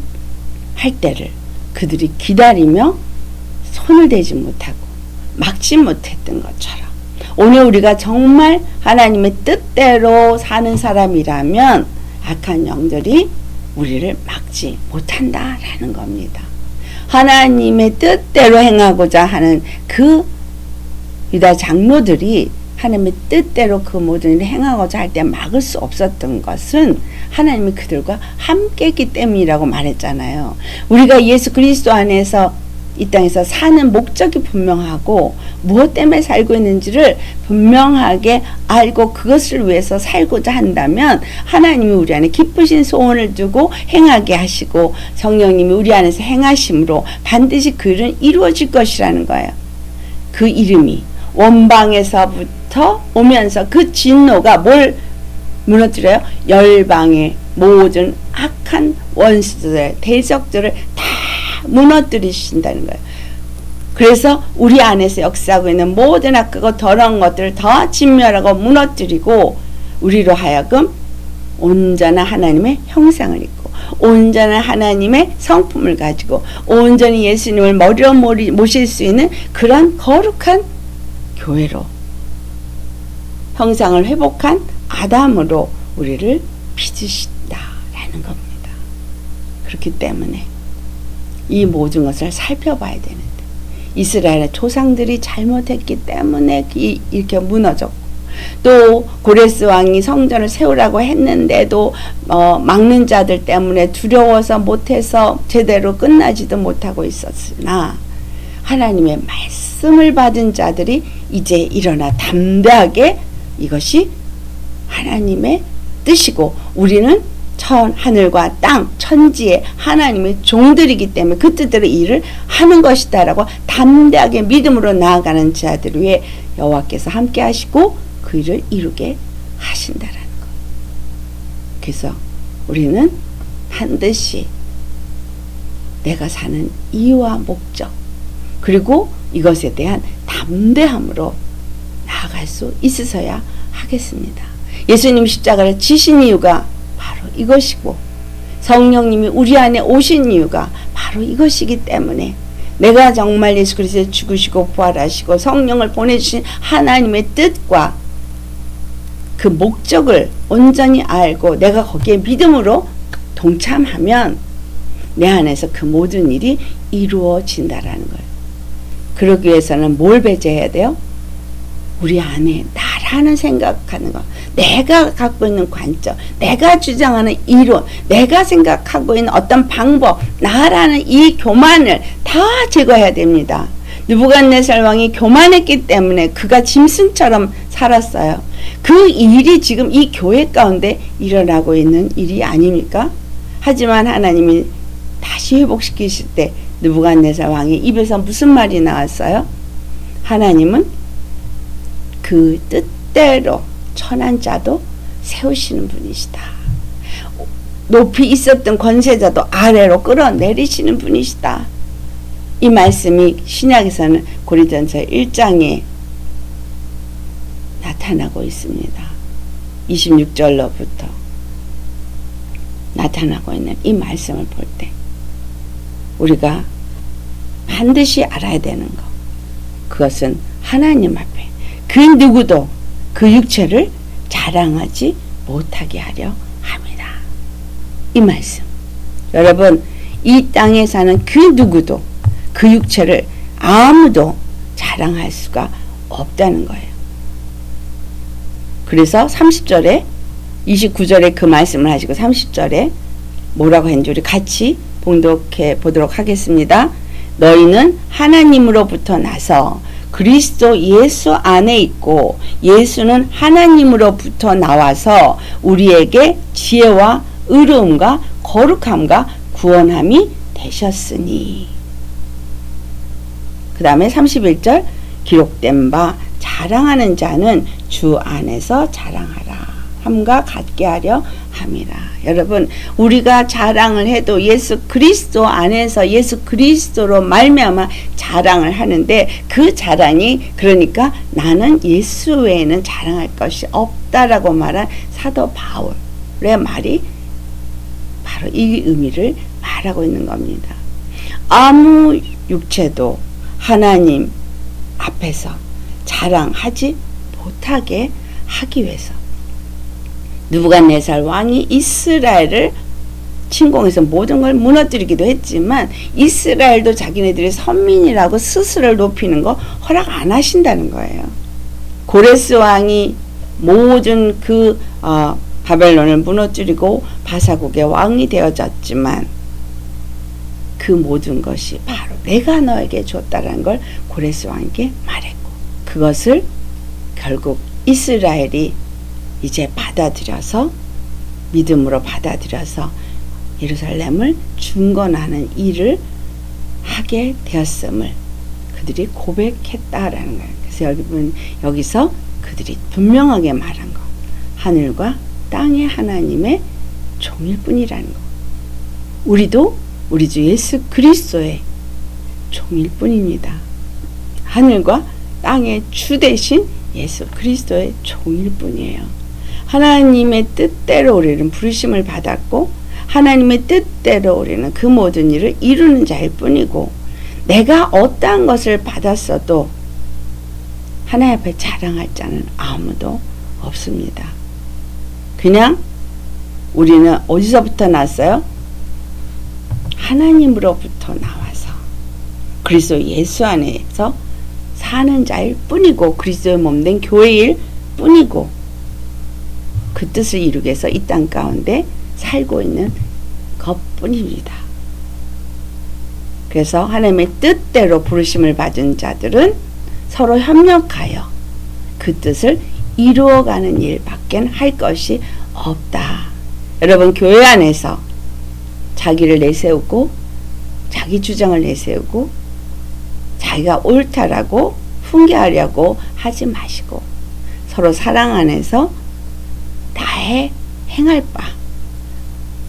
때를 그들이 기다리며 손을 대지 못하고 막지 못했던 것처럼, 오늘 우리가 정말 하나님의 뜻대로 사는 사람이라면 악한 영들이 우리를 막지 못한다라는 겁니다. 하나님의 뜻대로 행하고자 하는 그 유다 장로들이 하나님의 뜻대로 그 모든 일을 행하고자 할 때 막을 수 없었던 것은 하나님이 그들과 함께했기 때문이라고 말했잖아요. 우리가 예수 그리스도 안에서 이 땅에서 사는 목적이 분명하고 무엇 때문에 살고 있는지를 분명하게 알고 그것을 위해서 살고자 한다면 하나님이 우리 안에 기쁘신 소원을 두고 행하게 하시고 성령님이 우리 안에서 행하심으로 반드시 그 일은 이루어질 것이라는 거예요. 그 이름이 원방에서부터 오면서 그 진노가 뭘 무너뜨려요? 열방의 모든 악한 원수들, 대적들을 다 무너뜨리신다는 거예요. 그래서 우리 안에서 역사하고 있는 모든 악하고 더러운 것들을 다 진멸하고 무너뜨리고 우리로 하여금 온전한 하나님의 형상을 입고 온전한 하나님의 성품을 가지고 온전히 예수님을 머리로 모실 수 있는 그런 거룩한 교회로 형상을 회복한 아담으로 우리를 빚으신다라는 겁니다. 그렇기 때문에 이 모든 것을 살펴봐야 되는데 이스라엘의 조상들이 잘못했기 때문에 이렇게 무너졌고 또 고레스 왕이 성전을 세우라고 했는데도 막는 자들 때문에 두려워서 못해서 제대로 끝나지도 못하고 있었으나 하나님의 말씀을 받은 자들이 이제 일어나 담대하게 이것이 하나님의 뜻이고 우리는 하늘과 땅, 천지의 하나님의 종들이기 때문에 그 뜻대로 일을 하는 것이다 라고 담대하게 믿음으로 나아가는 자들 위해 여호와께서 함께 하시고 그 일을 이루게 하신다라는 것. 그래서 우리는 반드시 내가 사는 이유와 목적 그리고 이것에 대한 담대함으로 나아갈 수 있어야 하겠습니다. 예수님 십자가를 지신 이유가 바로 이것이고 성령님이 우리 안에 오신 이유가 바로 이것이기 때문에 내가 정말 예수 그리스도의 죽으시고 부활하시고 성령을 보내주신 하나님의 뜻과 그 목적을 온전히 알고 내가 거기에 믿음으로 동참하면 내 안에서 그 모든 일이 이루어진다라는 거예요. 그러기 위해서는 뭘 배제해야 돼요? 우리 안에 나라는 생각하는 것, 내가 갖고 있는 관점, 내가 주장하는 이론, 내가 생각하고 있는 어떤 방법, 나라는 이 교만을 다 제거해야 됩니다. 느부갓네살 왕이 교만했기 때문에 그가 짐승처럼 살았어요. 그 일이 지금 이 교회 가운데 일어나고 있는 일이 아닙니까? 하지만 하나님이 다시 회복시키실 때 느부갓네살 왕의 입에서 무슨 말이 나왔어요? 하나님은 그 뜻대로 천한 자도 세우시는 분이시다. 높이 있었던 권세자도 아래로 끌어내리시는 분이시다. 이 말씀이 신약에서는 고린도전서 1장에 나타나고 있습니다. 26절로부터 나타나고 있는 이 말씀을 볼 때 우리가 반드시 알아야 되는 것, 그것은 하나님 앞에 그 누구도 그 육체를 자랑하지 못하게 하려 합니다. 이 말씀, 여러분, 이 땅에 사는 그 누구도 그 육체를 아무도 자랑할 수가 없다는 거예요. 그래서 30절에 29절에 그 말씀을 하시고 30절에 뭐라고 했는지 우리 같이 봉독해 보도록 하겠습니다. 너희는 하나님으로부터 나서 그리스도 예수 안에 있고 예수는 하나님으로부터 나와서 우리에게 지혜와 의로움과 거룩함과 구원함이 되셨으니. 그 다음에 31절 기록된 바 자랑하는 자는 주 안에서 자랑하라 함과 같게 하려 함이라. 여러분, 우리가 자랑을 해도 예수 그리스도 안에서 예수 그리스도로 말미암아 자랑을 하는데 그 자랑이 그러니까 나는 예수 외에는 자랑할 것이 없다라고 말한 사도 바울의 말이 바로 이 의미를 말하고 있는 겁니다. 아무 육체도 하나님 앞에서 자랑하지 못하게 하기 위해서 느부갓네살 왕이 이스라엘을 침공해서 모든 걸 무너뜨리기도 했지만 이스라엘도 자기네들이 선민이라고 스스로를 높이는 거 허락 안 하신다는 거예요. 고레스 왕이 모든 그 바벨론을 무너뜨리고 바사국의 왕이 되어졌지만 그 모든 것이 바로 내가 너에게 줬다라는 걸 고레스 왕에게 말했고 그것을 결국 이스라엘이 이제 받아들여서 믿음으로 받아들여서 예루살렘을 중건하는 일을 하게 되었음을 그들이 고백했다라는 거예요. 그래서 여기서 그들이 분명하게 말한 것, 하늘과 땅의 하나님의 종일 뿐이라는 것. 우리도 우리 주 예수 그리스도의 종일 뿐입니다. 하늘과 땅의 주 대신 예수 그리스도의 종일 뿐이에요. 하나님의 뜻대로 우리는 부르심을 받았고 하나님의 뜻대로 우리는 그 모든 일을 이루는 자일 뿐이고 내가 어떠한 것을 받았어도 하나님 앞에 자랑할 자는 아무도 없습니다. 그냥 우리는 어디서부터 났어요? 하나님으로부터 나와서 그리스도 예수 안에서 사는 자일 뿐이고 그리스도의 몸된 교회일 뿐이고 그 뜻을 이루기 위해서 이 땅 가운데 살고 있는 것뿐입니다. 그래서 하나님의 뜻대로 부르심을 받은 자들은 서로 협력하여 그 뜻을 이루어가는 일밖에 할 것이 없다. 여러분 교회 안에서 자기를 내세우고 자기 주장을 내세우고 자기가 옳다라고 훈계하려고 하지 마시고 서로 사랑 안에서 다해 행할 바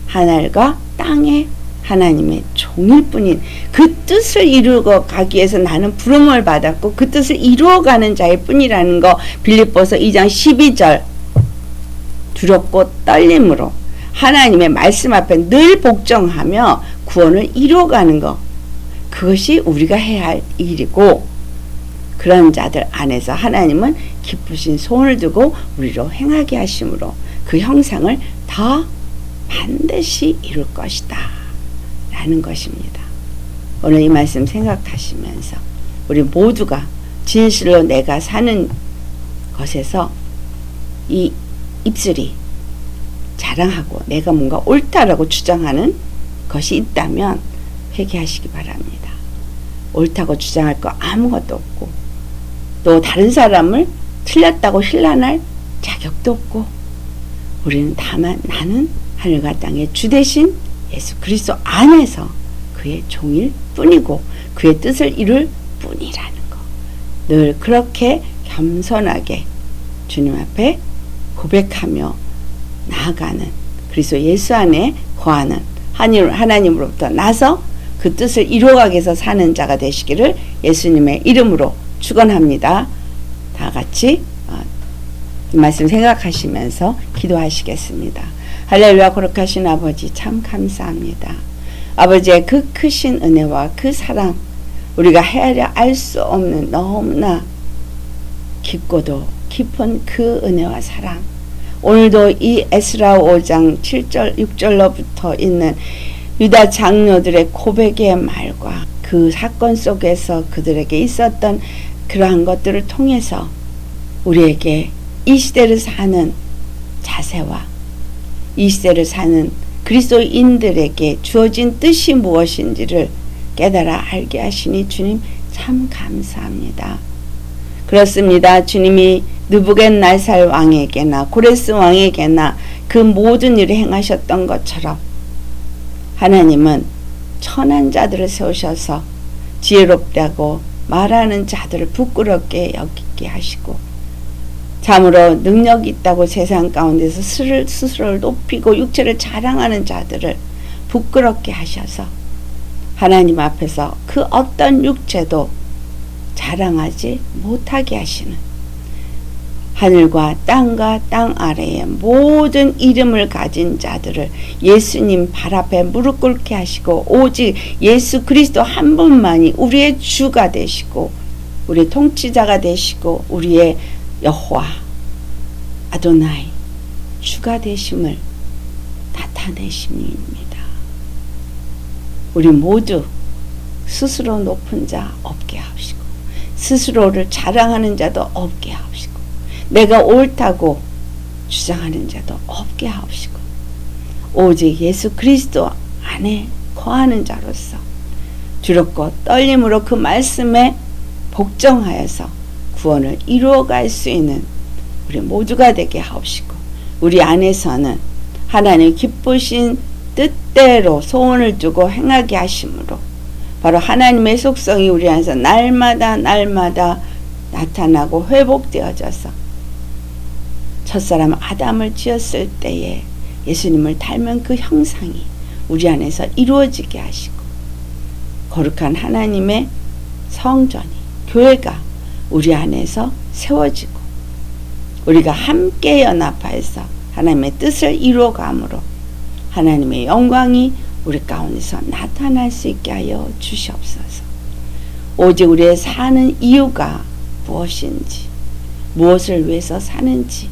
하늘과 땅의 하나님의 종일 뿐인 그 뜻을 이루어 가기 위해서 나는 부름을 받았고 그 뜻을 이루어가는 자일 뿐이라는 거 빌립보서 2장 12절 두렵고 떨림으로 하나님의 말씀 앞에 늘 복종하며 구원을 이루어가는 것 그것이 우리가 해야 할 일이고 그런 자들 안에서 하나님은 기쁘신 소원을 두고 우리로 행하게 하심으로 그 형상을 더 반드시 이룰 것이다 라는 것입니다. 오늘 이 말씀 생각하시면서 우리 모두가 진실로 내가 사는 것에서 이 입술이 자랑하고 내가 뭔가 옳다라고 주장하는 것이 있다면 회개하시기 바랍니다. 옳다고 주장할 거 아무것도 없고 또 다른 사람을 틀렸다고 힐난할 자격도 없고 우리는 다만 나는 하늘과 땅의 주 되신 예수 그리스도 안에서 그의 종일 뿐이고 그의 뜻을 이룰 뿐이라는 거. 늘 그렇게 겸손하게 주님 앞에 고백하며 나아가는 그리스도 예수 안에 거하는 하나님으로부터 나서 그 뜻을 이루어가기 위해서 사는 자가 되시기를 예수님의 이름으로 축원합니다. 다 같이 이 말씀 생각하시면서 기도하시겠습니다. 할렐루야. 거룩하신 아버지 참 감사합니다. 아버지의 그 크신 은혜와 그 사랑 우리가 헤아려 알 수 없는 너무나 깊고도 깊은 그 은혜와 사랑 오늘도 이 에스라 5장 7절 6절로부터 있는 유다 장로들의 고백의 말과 그 사건 속에서 그들에게 있었던 그러한 것들을 통해서 우리에게 이 시대를 사는 자세와 이 시대를 사는 그리스도인들에게 주어진 뜻이 무엇인지를 깨달아 알게 하시니 주님 참 감사합니다. 그렇습니다. 주님이 느부갓네살 왕에게나 고레스 왕에게나 그 모든 일을 행하셨던 것처럼 하나님은 천한 자들을 세우셔서 지혜롭다고 말하는 자들을 부끄럽게 여기게 하시고 참으로 능력이 있다고 세상 가운데서 스스로를 높이고 육체를 자랑하는 자들을 부끄럽게 하셔서 하나님 앞에서 그 어떤 육체도 자랑하지 못하게 하시는 하늘과 땅과 땅 아래의 모든 이름을 가진 자들을 예수님 발 앞에 무릎 꿇게 하시고 오직 예수 그리스도 한 분만이 우리의 주가 되시고 우리의 통치자가 되시고 우리의 여호와 아도나이 주가 되심을 나타내심입니다. 우리 모두 스스로 높은 자 없게 하시고 스스로를 자랑하는 자도 없게 하시고 내가 옳다고 주장하는 자도 없게 하옵시고 오직 예수 그리스도 안에 거하는 자로서 두렵고 떨림으로 그 말씀에 복종하여서 구원을 이루어갈 수 있는 우리 모두가 되게 하옵시고 우리 안에서는 하나님 기쁘신 뜻대로 소원을 두고 행하게 하심으로 바로 하나님의 속성이 우리 안에서 날마다 나타나고 회복되어져서 첫사람 아담을 지었을 때에 예수님을 닮은 그 형상이 우리 안에서 이루어지게 하시고 거룩한 하나님의 성전이 교회가 우리 안에서 세워지고 우리가 함께 연합하여서 하나님의 뜻을 이루어감으로 하나님의 영광이 우리 가운데서 나타날 수 있게 하여 주시옵소서. 오직 우리의 사는 이유가 무엇인지, 무엇을 위해서 사는지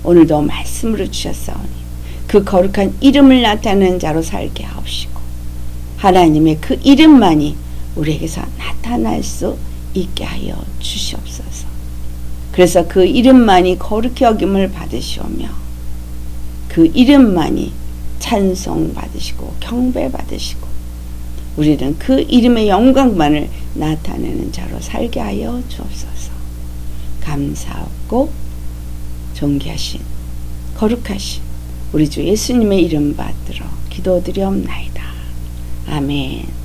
오늘도 말씀으로 주셨사오니 그 거룩한 이름을 나타내는 자로 살게 하옵시고 하나님의 그 이름만이 우리에게서 나타날 수 있게 하여 주시옵소서. 그래서 그 이름만이 거룩히 여김을 받으시오며 그 이름만이 찬송 받으시고 경배 받으시고 우리는 그 이름의 영광만을 나타내는 자로 살게 하여 주옵소서. 감사하고 존귀하신 거룩하신 우리 주 예수님의 이름 받들어 기도드리옵나이다. 아멘.